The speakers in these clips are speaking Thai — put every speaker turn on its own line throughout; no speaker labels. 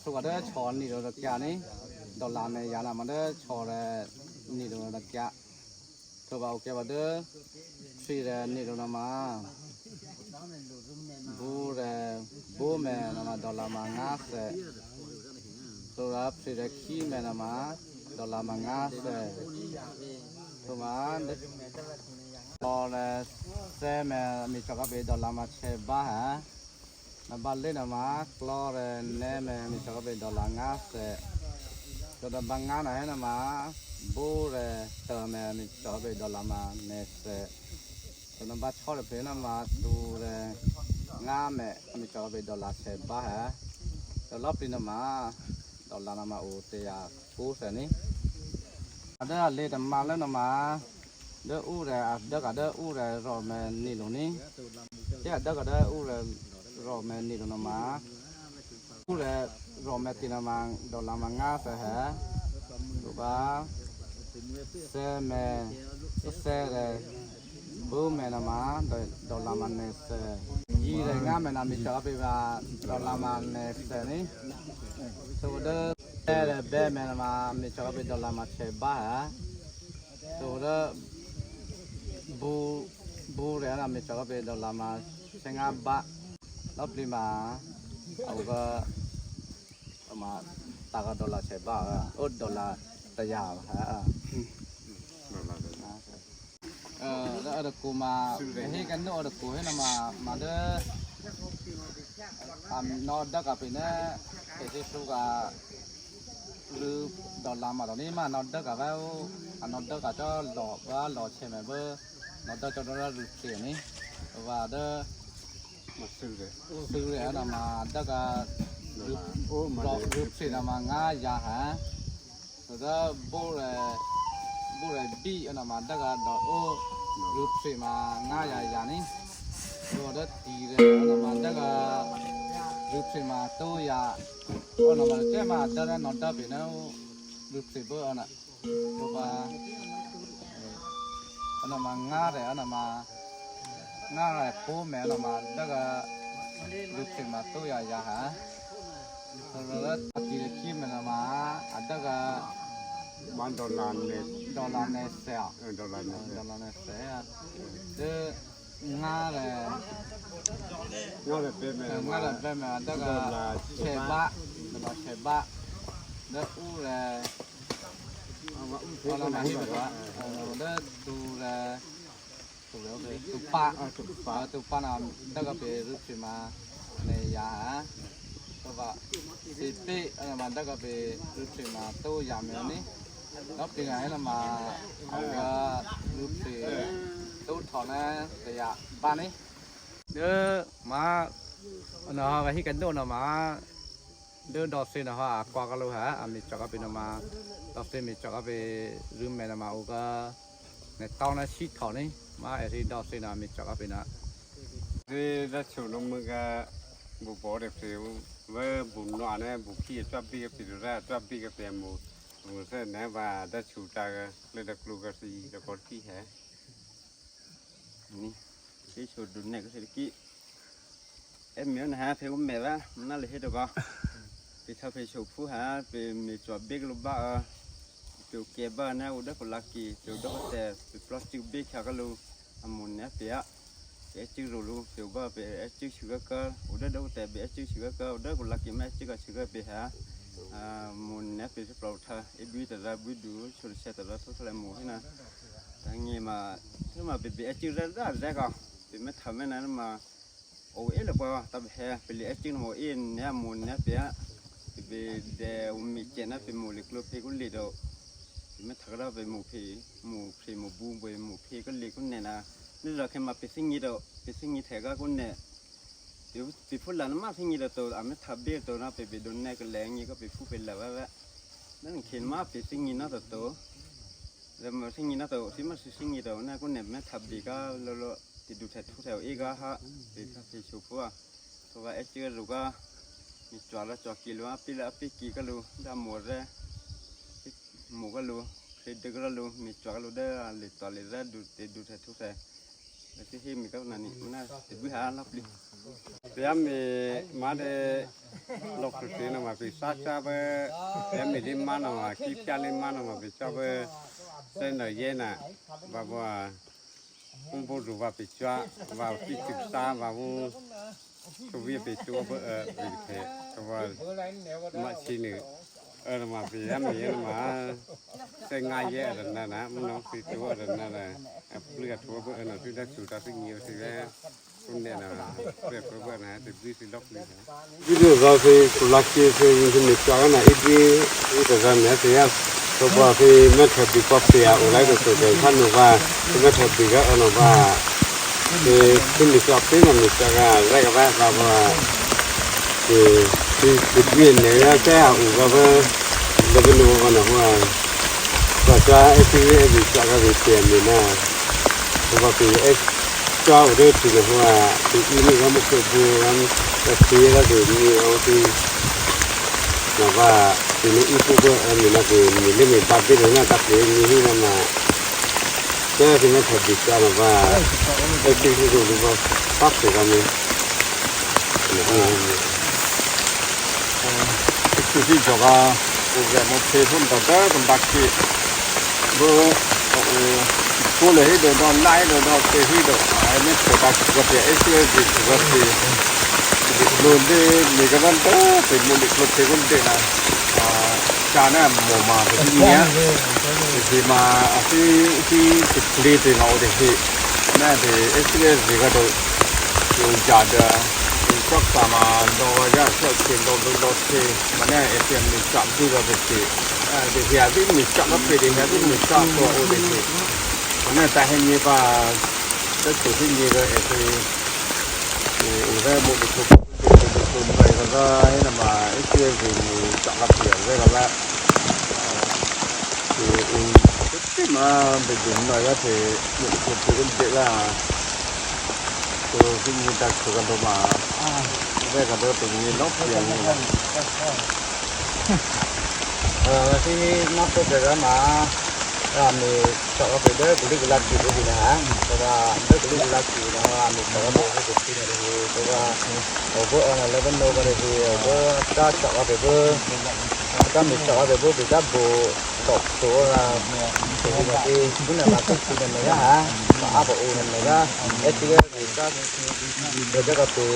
สุกเดชอนนี่เราแก่นี่ดอลลาร์ในยานามันเดชอเรนี่เราแก่ตัวเราแก่ว่าเดชีเรนี่เรามาบูแม่นามาดอลลาร์มา50ตัวรับชีเรขี้แม่นามาดอลลาร์มา50ตัวมาพอแล้วเซแม่มีจักรไปดอลลาร์มาเชบ้าฮะนาบาลเลนามาคลอเรเนแม่มีจักรไปดอลลาร์50ตัวบางงานไหนนามาบูเรเตอแม่มีจักรไปดอลลาร์มาตัวนั้นบัดชอเลยนามาดูเรงาแม่มีจักรไปดอลลาร์เชบ้าฮะตัวรอบปีนามาดอลลาร์นามาโอเตียกูเสนี่อันเดอร์เลดมาแล้วนามาเด้ออูเรเด้อก็เด้ออูเรรอแม่นี่ลงนี่เจ้าเด้อก็เด้ออูเรรอแม่นี่ลงนามาอูเรรอแม่ตินามาดอลลาร์มา50ฮะถูกป่ะเซแม่เซเรบูแม่นามาดอลลาร์มา20ยีเรงาแม่นามีจักไปว่าดอลลาร์มา20นี่ตัวเด้อเซเรเบแม่นามามีจักไปดอลลาร์มา10ฮะตัวเด้อบูเรนะมีจักรไปดอลลาร์มา15 บาทแล้วปริมาเอาก็มาตากดอลลาร์10 บาทดอลลาร์ตะยาวฮะแล้วเอากูมาให้กันโนเอากูให้นมาเด้อนอดักไปนะเอเจสุกาหรือดอลลาร์มาตอนนี้มานอดักกับแล้วนอดักกับเจ้าหล่อเชมเบอร์นอดักจะได้รูปเสียนี่ว่าเด้อมาซื้อเลยนะมาดักกับรูปเสียนะมาง่ายยาฮะแล้วบูเรบีนะมาดักกับดอกรูปเสียมาง่ายยานี่ตัวเด้อตีเลยนะมาดักกับรูปเสียมาโตยานะมาเจ้ามาดักนอดักไปนะรูปเสียเบอร์นะตัวว่านะมาง่ายเลยนะมาง่ายเลยปูแม่นะมาดักรูปเสียมาโตยาฮะแล้วตีเลยขี้แม่นะมาดัก
มันดอลลาร์เสีย
ดอลลาร์เสียเด้อง่ายเลย
เป็นแม่
ดักเชบะเด้ออูเลยเอาละมาให้แบบว่าเด้อตูเลยตุปะนะดักไปรูปเสียมาในยาตัวว่าสิปีมาดักไปรูปเสียมาโตยามนี้แล้วเป็นไงล่ะมาเอาก็รูปเสียโตถอนนะแต่ยาบ้านนี้เด้อมาเนาะไปให้กันโดนมาเดินดอสเซนะฮะกว่ากันเลยฮะมีจักรไปนะมาดอสเซมีจักรไปรืมแม่นะมาอุกะในตอนนั้นชีถอนนี่มาไอ้ที่ดอสเซนะมีจักรไปนะ
ที่รัชนมึงก็บุปผาเด็กเสียวว่าบุญหน่อยนะบุขี้จับปีกับปีแรกจับปีกับเต็มบุเส้นนะว่ารัชตากเลยดักลูกกสีดักอดขี้แห่
นี่ที่ชุดดุนเนี่ยก็เสร็จกี้เอ็มเมียนะฮะเพื่อนแม่ว่ามันน่าเลยเห็นดอกไปทำไปชุบผู้หาไปมีจอบเบกลูกบ้าเกี่ยวเก็บบ้านนะอุดรลักกี้เกี่ยวดอกแต่ไปปลอดจิวเบกเขาก็รู้อามุนเนี่ยเปียเปียจิวรู้เกี่ยวบ้าเปียจิวชิวก็อุดรดอกแต่เปียจิวชิวก็อุดรลักกี้แม่จิวก็ชิวก็เปียหามุนเนี่ยเปียปลอดท่าเอบิวแต่ละบิวดูชนเสแต่ละสุดท้ายมูให้นะทั้งนี้มาถ้ามาเปียจิวได้ก็เปียไม่ทำไม่นั้นมาโอ้เอ๋หรือเปล่าตับแห่เปียจิวโมเอ็นเนี่ยมุนเนี่ยเปียเดมีเจนะเป็นหมูเล็กลูกเพกุลีดอกไม่ถักเราเป็นหมูบูมเป็นหมูเพกุลีกุนเนี่ยนะนี่เราแค่มาเป็นสิ่งนี้ดอกเป็นสิ่งนี้แท้ก็กุนเนี่ยเดี๋ยวไปพูดหลานมาสิ่งนี้เราตัวอ่ะไม่ทับเบี้ยตัวนะไปโดนแน่ก็แรงนี้ก็ไปพูดเป็นแล้วว่านั่นเขียนมาเป็นสิ่งนี้นะตัวแล้วมาสิ่งนี้นะตัวที่มันสิ่งนี้ตัวนั่นกุนเนี่ยไม่ทับดีก็เราติดดูแถวทุกแถวเองก็ฮะไปชูพัวเพราะว่าเอเจอร์ลูกก็มีจอละจอกิโลปีละปีกี่ก็รู้ได้หมดเลยหมูก็รู้เด็กก็รู้มีจอก็รู้ได้เลยต่อเลยได้ดูแททุกแท cái khi mình các nạn mình là để bữa hả lóc đi
เดี๋ยวมีมาเดลอกสุดที่นมาพิซซ่าชาเบเดี๋ยวมีลิมานมาคิปจาลิมานมาพิซซ่าเบเส้นเย็นน่ะว่าผมพูดว่าพิซซ่าว่าคิปซ่าว่าตัววิปิตัวเบวิเคว่ามาชินึมาพิยามีมาเส้นง่ายเยอะนั่นนะมันน้องพิตัวนั่นแหละเลือดตัวเบน่ะที่ได้สูตรที่เงี้ยวสิแล้วคุณเนี่ยนะเรียกว่านะแต่วิธีล็อกเลยนะวิธีเราคือลักกี้คือที่มีจอนะอีกแต่การเนี่ยสิครับตัวว่าคือไม่ถอดดีกว่าเสียอะไรก็สุดเลยท่านบอกว่าไม่ถอดดีก็เอาว่าคือที่มีจอที่มันมีจออะไรก็ว่าคือเวียนเนี่ยแค่อุก็ว่าเราเป็นรู้กันนะว่าจะไอ้ที่ไอ้จอก็เป็นเปลี่ยนนี่นะตัวว่าคือไอ้จอเรื่องที่ว่าที่นี่ก็ไม่เคยดูกันแต่ที่เราดูนี่เอาที่นะว่าที่นี่อีกพวกนี่นะคือมีเรื่องมีปัจจัยนะตัดเลยนี่นะมาแค่ที่ไม่ถอดดีก็นะว่าไอ้ที่ที่ดูว่าปักตัวกันนี่คือที่จอก็จะมาเทพุ่มต่อเติมบักที่ตัวเลยเดินดอนไล่เดินดอนเตะที่เดินไอ้นี่ตัวบักก็เป็นไอ้ที่ที่ก็คือมูลที่มีกันนั่นก็เป็นมูลที่ครบเทพุ่มเตะนะจานะหมู่มาเป็นเนี้ยที่มาที่ติดคลีที่เราได้ที่นั่นที่ไอ้ที่ที่ก็โดนอยู่จ่าเดอก็สามารถโดยจะเชื่อเชื่อโดนที่มันเนี่ยเอ็มมีจับที่เราเป็นที่เดี๋ยวที่มีจับก็เป็นที่มีจับตัวโอเดที่มันเนี่ยแต่เห็นยี่ป่ะจะตัวที่ยี่ก็อุได้บุกทุบไปก็ให้นำมาไอ้เชื่อที่มีจับรับเสียงได้ก็แล้วที่มาเป็นจุดหน่อยก็ที่บุกทุบกันเยอะละตัวที่มีตัดตัวกันตัวมาได้กันตัวตัวนี้ล็อกอย่างนี้นะที่นับตัวเดิมมามีสอบไปเด้อกุลิกลักกี้ด้วยนะแต่ว่าเด้อกุลิกลักกี้นะมีสอบไปกุลิกนี่เลยแต่ว่าเอาเบอร์อะไรแล้วก็โน้ตอะไรที่เอาเบอร์ก็สอบไปเบอร์ก็มีสอบไปเบอร์ไปกับโบตกตัวละตัวที่คุณน่ะมาตุ๊กที่นั่นนะฮะมาอาบโอนั่นนะเอทีเอก็เดี๋ยวจะก็ตัว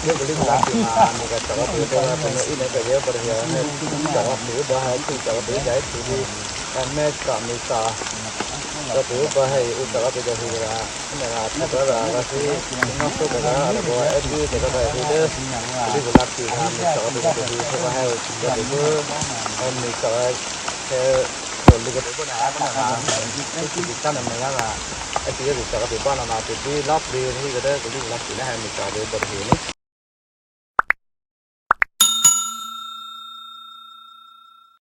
เรื่องกุลิกลักกี้มามีก็สอบไปตัวละเป็นอีนั่นก็เยอะไปเลยนะสอบไปบ้าให้ที่สอบไปได้ที่แม่ก็มีตาก็ถือว่าให้อุตส่าห์ไปจะคือว่าเนี่ยนะแต่ว่าก็คือน้องสุดแล้วแล้วก็ไอ้ที่แต่ก็ไปที่เด้อที่บุรักที่ทำมีสอบไปจะคือเพราะว่าให้จะไปเพื่อมีสอบแค่คนที่ก็ไปบ้านที่ตั้งนั่นนะว่าไอ้ที่จะสอบไปบ้านเราที่ล็อกดีที่ก็ได้ก็ที่ล็อกที่ได้ให้มีสอบไปบนหิน